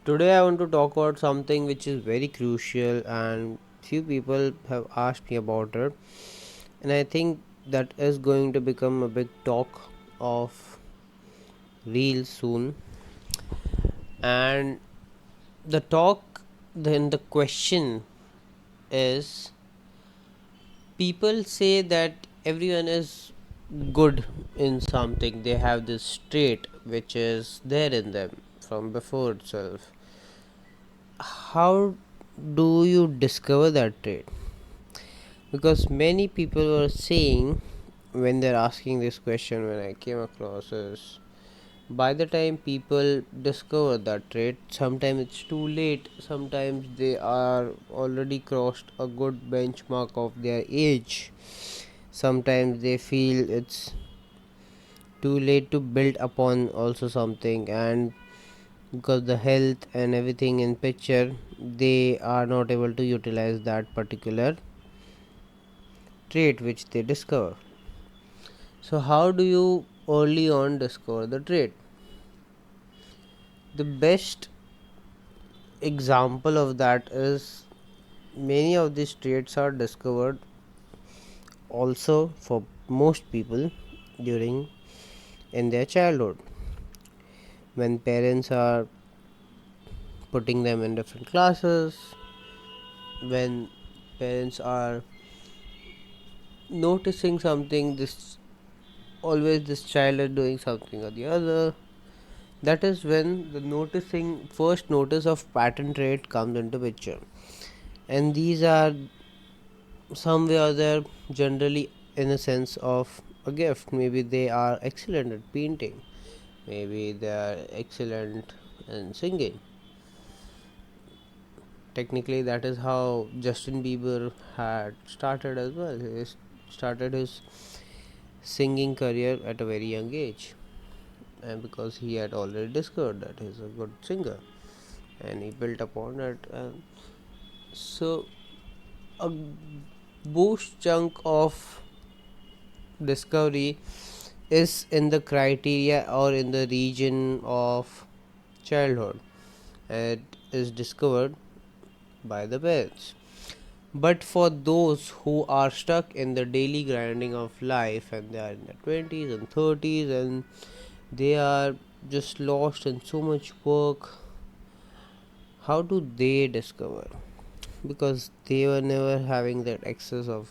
Today I want to talk about something which is very crucial and few people have asked me about it, and I think that is going to become a big talk of real soon. And the talk then the question is, people say that everyone is good in something. They have this trait which is there in them from before itself. How do you discover that trait? Because many people were saying when they're asking this question, when I came across is, by the time people discover that trait, sometimes it's too late. Sometimes they are already crossed a good benchmark of their age. Sometimes they feel it's too late to build upon also something, and because the health and everything in picture, they are not able to utilize that particular trait which they discover. So how do you early on discover the trait? The best example of that is, many of these traits are discovered also for most people during in their childhood, when parents are putting them in different classes, when parents are noticing something, this always this child is doing something or the other. That is when the noticing first notice of pattern trait comes into picture, and these are some way or other generally in a sense of a gift. Maybe they are excellent at painting, maybe they are excellent in singing. Technically that is how Justin Bieber had started as well. He started his singing career at a very young age, and because he had already discovered that he's a good singer, and he built upon it. And so a boost chunk of discovery is in the criteria or in the region of childhood. It is discovered by the parents. But for those who are stuck in the daily grinding of life, and they are in their 20s and 30s, and they are just lost in so much work, how do they discover? Because they were never having that access of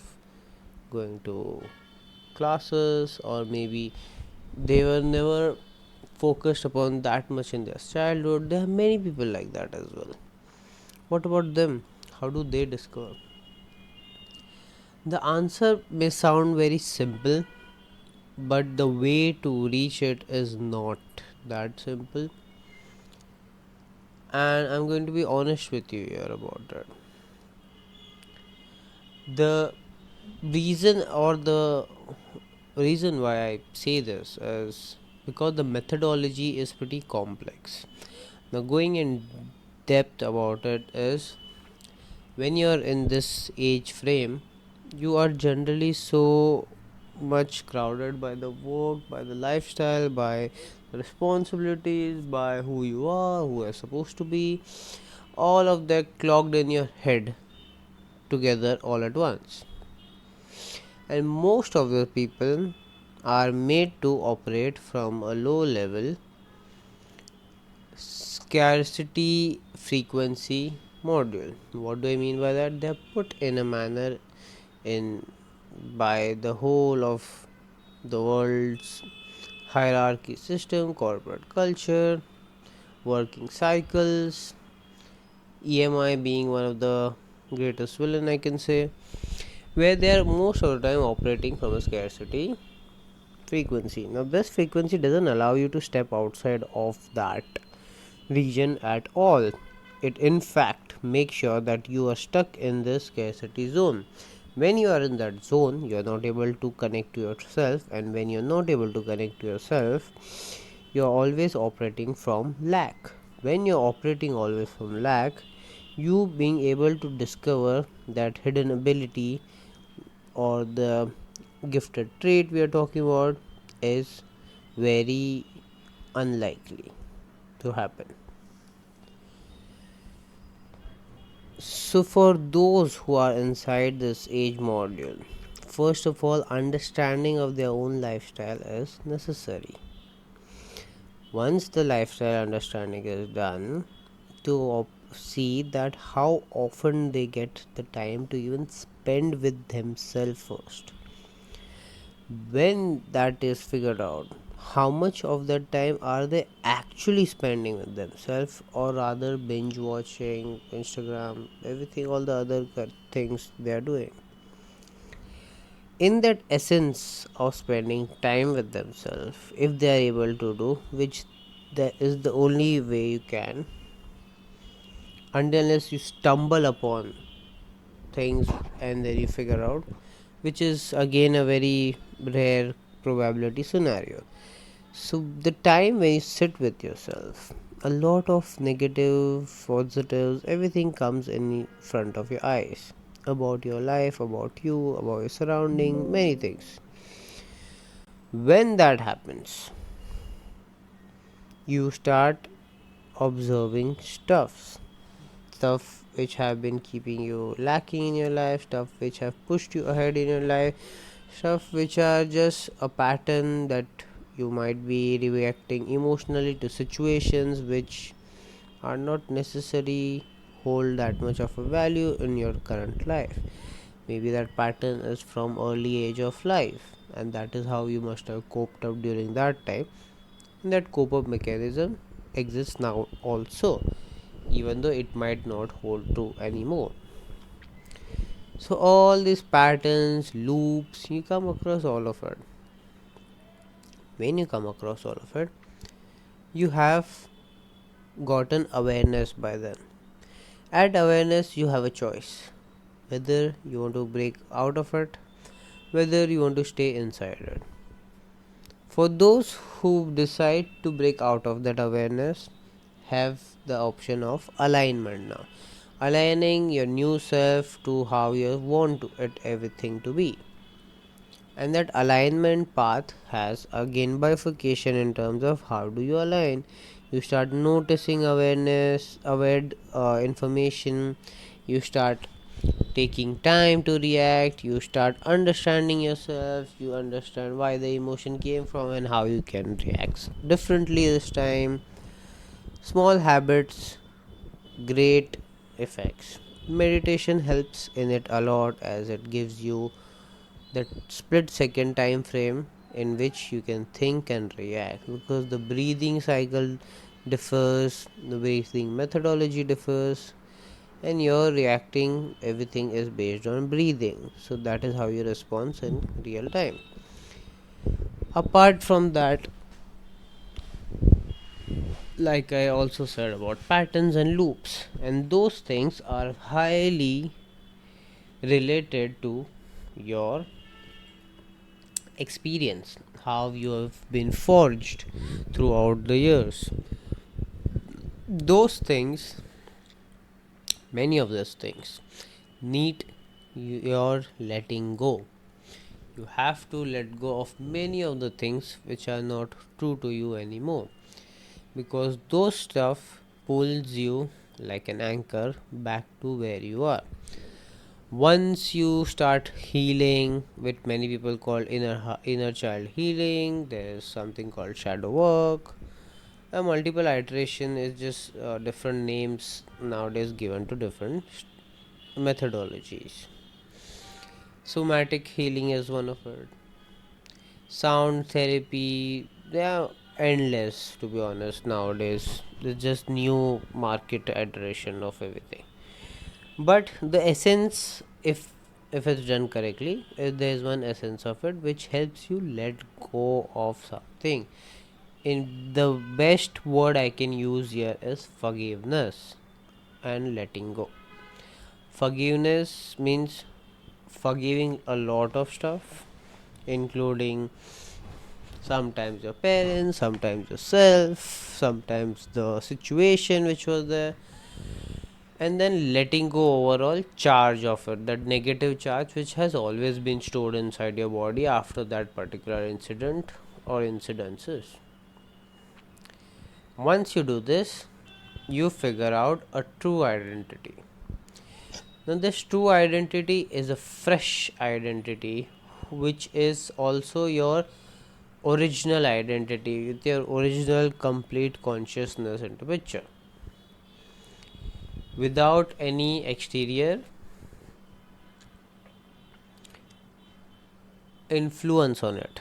going to classes, or maybe they were never focused upon that much in their childhood. There are many people like that as well. What about them? How do they discover? The answer may sound very simple, but the way to reach it is not that simple. And I'm going to be honest with you here about it. The reason why I say this is because the methodology is pretty complex. Now, going in depth about it is, when you're in this age frame, you are generally so much crowded by the work, by the lifestyle, by the responsibilities, by who you are, who you're supposed to be, all of that clogged in your head together all at once. And most of the people are made to operate from a low level scarcity frequency module. What do I mean by that? They are put in a manner in by the whole of the world's hierarchy system, corporate culture, working cycles, EMI being one of the greatest villain, I can say, where they are most of the time operating from a scarcity frequency. Now this frequency doesn't allow you to step outside of that region at all. It in fact makes sure that you are stuck in this scarcity zone. When you are in that zone, you are not able to connect to yourself, and when you're not able to connect to yourself, you're always operating from lack. When you're operating always from lack, you being able to discover that hidden ability or the gifted trait we are talking about is very unlikely to happen. So, for those who are inside this age module, first of all, understanding of their own lifestyle is necessary. Once the lifestyle understanding is done, to see that how often they get the time to even spend with themselves first. When that is figured out, how much of that time are they actually spending with themselves, or rather binge watching Instagram, everything, all the other things they are doing. In that essence of spending time with themselves, if they are able to do, which that is the only way you can, unless you stumble upon things and then you figure out, which is again a very rare probability scenario. So the time when you sit with yourself, a lot of negative, positives, everything comes in front of your eyes, about your life, about you, about your surrounding, many things. When that happens, you start observing stuff which have been keeping you lacking in your life, stuff which have pushed you ahead in your life, stuff which are just a pattern that you might be reacting emotionally to situations which are not necessarily hold that much of a value in your current life. Maybe that pattern is from early age of life, and that is how you must have coped up during that time. And that cope up mechanism exists now also, even though it might not hold true anymore. So all these patterns, loops, you come across all of it. When you come across all of it, you have gotten awareness by then. At awareness, you have a choice whether you want to break out of it, whether you want to stay inside it. For those who decide to break out of that awareness, have the option of alignment now. Aligning your new self to how you want everything to be. And that alignment path has again bifurcation in terms of how do you align. You start noticing aware information. You start taking time to react. You start understanding yourself. You understand why the emotion came from and how you can react differently this time. Small habits, great effects. Meditation helps in it a lot, as it gives you that split second time frame in which you can think and react, because the breathing cycle differs, the breathing methodology differs, and your reacting everything is based on breathing. So that is how you respond in real time. Apart from that, like I also said about patterns and loops, and those things are highly related to your experience, how you have been forged throughout the years. Those things, many of those things, need your letting go. You have to let go of many of the things which are not true to you anymore, because those stuff pulls you like an anchor back to where you are. Once you start healing, which many people call inner child healing, there is something called shadow work. A multiple iteration is just different names nowadays given to different methodologies. Somatic healing is one of it. Sound therapy, they are endless, to be honest. Nowadays there's just new market iteration of everything. But the essence, if it's done correctly, there is one essence of it which helps you let go of something. In the best word I can use here is forgiveness and letting go. Forgiveness means forgiving a lot of stuff, including sometimes your parents, sometimes yourself, sometimes the situation which was there, and then letting go overall charge of it, that negative charge which has always been stored inside your body after that particular incident or incidences. Once you do this, you figure out a true identity. Now this true identity is a fresh identity, which is also your original identity with your original complete consciousness into picture without any exterior influence on it.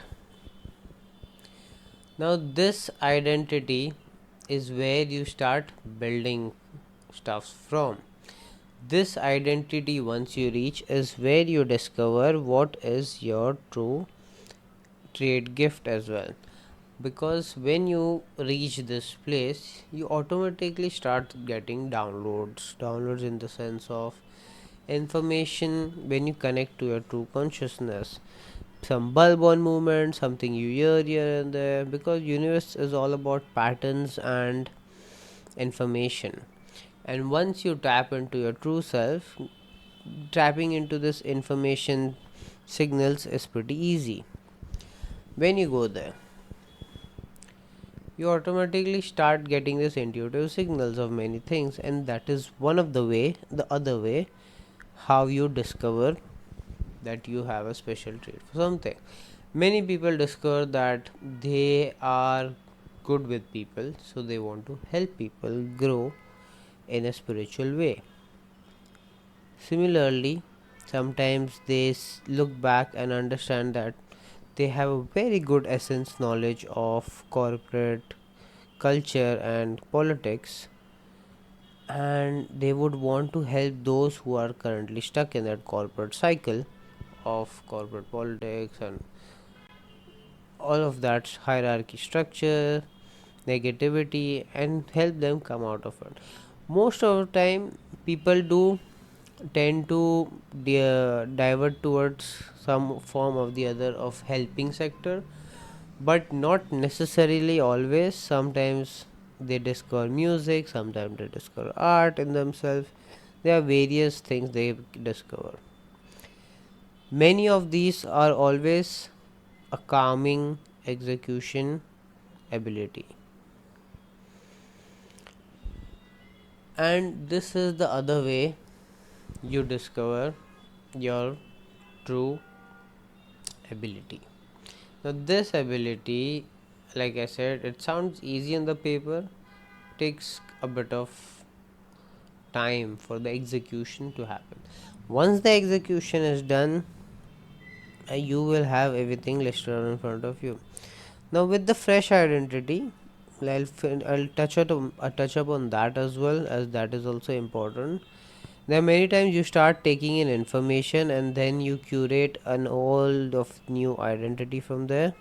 Now this identity is where you start building stuff from. This identity, once you reach, is where you discover what is your true trait gift as well. Because when you reach this place, you automatically start getting downloads in the sense of information when you connect to your true consciousness, some bulb on movement, something you hear here and there, because universe is all about patterns and information. And once you tap into your true self, tapping into this information signals is pretty easy. When you go there, you automatically start getting this intuitive signals of many things, and that is one of the other way how you discover that you have a special trait for something. Many people discover that they are good with people, so they want to help people grow in a spiritual way. Similarly, sometimes they look back and understand that they have a very good essence knowledge of corporate culture and politics, and they would want to help those who are currently stuck in that corporate cycle of corporate politics and all of that hierarchy structure, negativity, and help them come out of it. Most of the time, people do tend to divert towards some form of the other of helping sector, but not necessarily always. Sometimes they discover music, sometimes they discover art in themselves. There are various things they discover. Many of these are always a calming execution ability, and this is the other way you discover your true ability. Now this ability, like I said, it sounds easy on the paper, takes a bit of time for the execution to happen. Once the execution is done, you will have everything listed out in front of you. Now with the fresh identity, I'll touch up on that as well, as that is also important. There are many times you start taking in information and then you curate an old of new identity from there,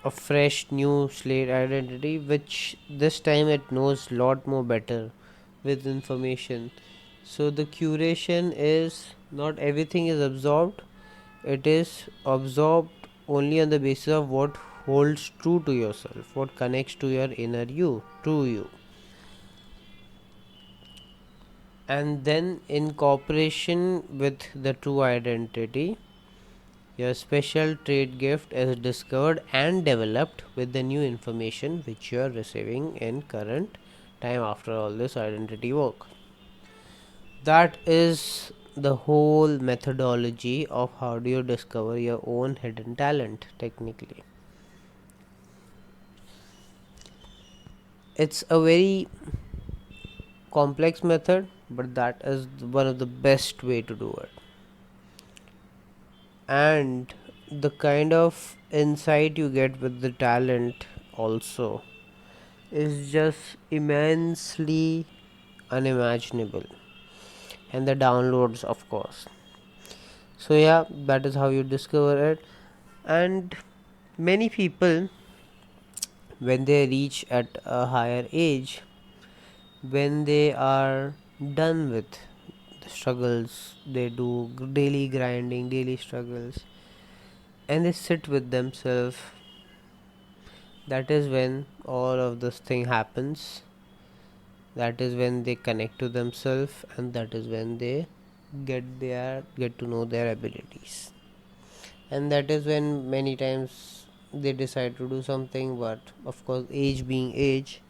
a fresh new slate identity, which this time it knows lot more better with information. So the curation is not everything is absorbed, it is absorbed only on the basis of what holds true to yourself, what connects to your inner you, true you. And then in cooperation with the true identity, your special trait gift is discovered and developed with the new information which you are receiving in current time after all this identity work. That is the whole methodology of how do you discover your own hidden talent technically. It's a very complex method, but that is one of the best way to do it. And the kind of insight you get with the talent also is just immensely unimaginable, and the downloads of course. So yeah, that is how you discover it. And many people, when they reach at a higher age, when they are done with the struggles they do, daily grinding, daily struggles, and they sit with themselves, that is when all of this thing happens. That is when they connect to themselves, and that is when they get to know their abilities. And that is when many times they decide to do something, but of course age being age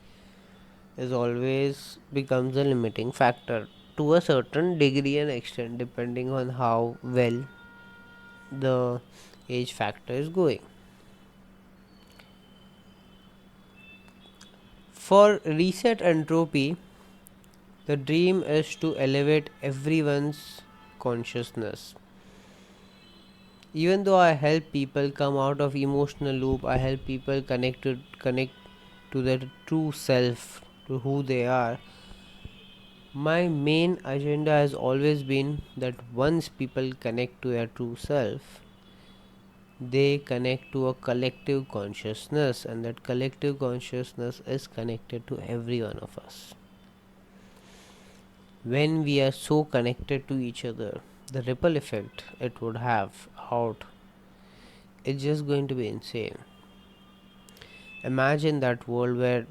is always becomes a limiting factor to a certain degree and extent, depending on how well the age factor is going. For Reset Entropy, the dream is to elevate everyone's consciousness. Even though I help people come out of emotional loop, I help people connect to their true self, to who they are. My main agenda has always been that once people connect to their true self, they connect to a collective consciousness, and that collective consciousness is connected to every one of us. When we are so connected to each other, the ripple effect it would have out is just going to be insane. Imagine that world where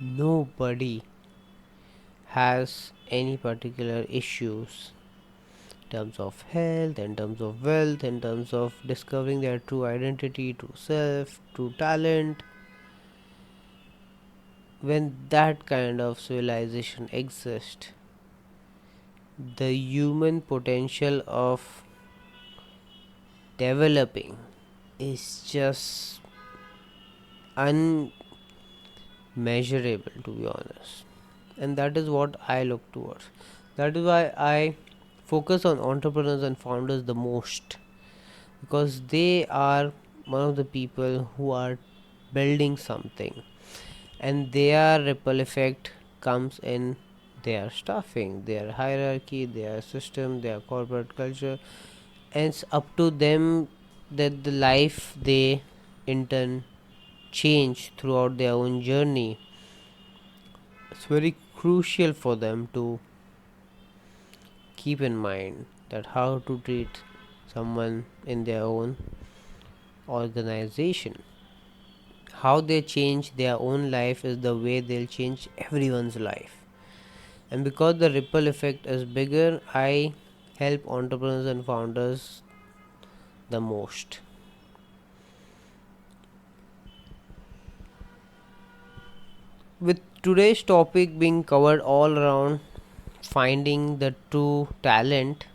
nobody has any particular issues in terms of health, in terms of wealth, in terms of discovering their true identity, true self, true talent. When that kind of civilization exists, the human potential of developing is just unmeasurable, to be honest. And that is what I look towards. That is why I focus on entrepreneurs and founders the most, because they are one of the people who are building something, and their ripple effect comes in their staffing, their hierarchy, their system, their corporate culture, and it's up to them that the life they in turn change throughout their own journey. It's very crucial for them to keep in mind that how to treat someone in their own organization. How they change their own life is the way they'll change everyone's life. And because the ripple effect is bigger, I help entrepreneurs and founders the most. With today's topic being covered all around finding the true talent,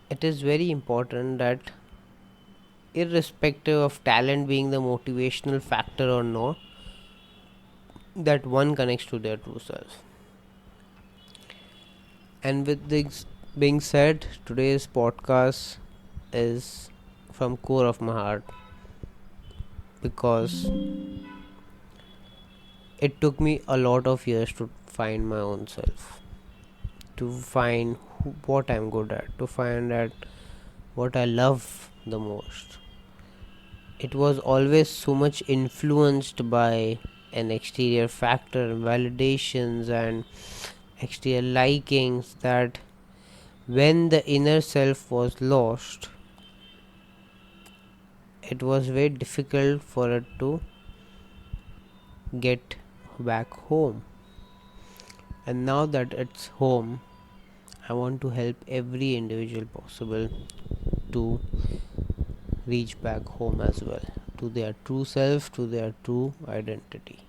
it is very important that, irrespective of talent being the motivational factor or not, that one connects to their true self. And with this being said, today's podcast is from core of my heart, because it took me a lot of years to find my own self, to find what I'm good at, to find out what I love the most. It was always so much influenced by an exterior factor, validations, and exterior likings, that when the inner self was lost, it was very difficult for it to get back home. And now that it's home, I want to help every individual possible to reach back home as well, to their true self, to their true identity.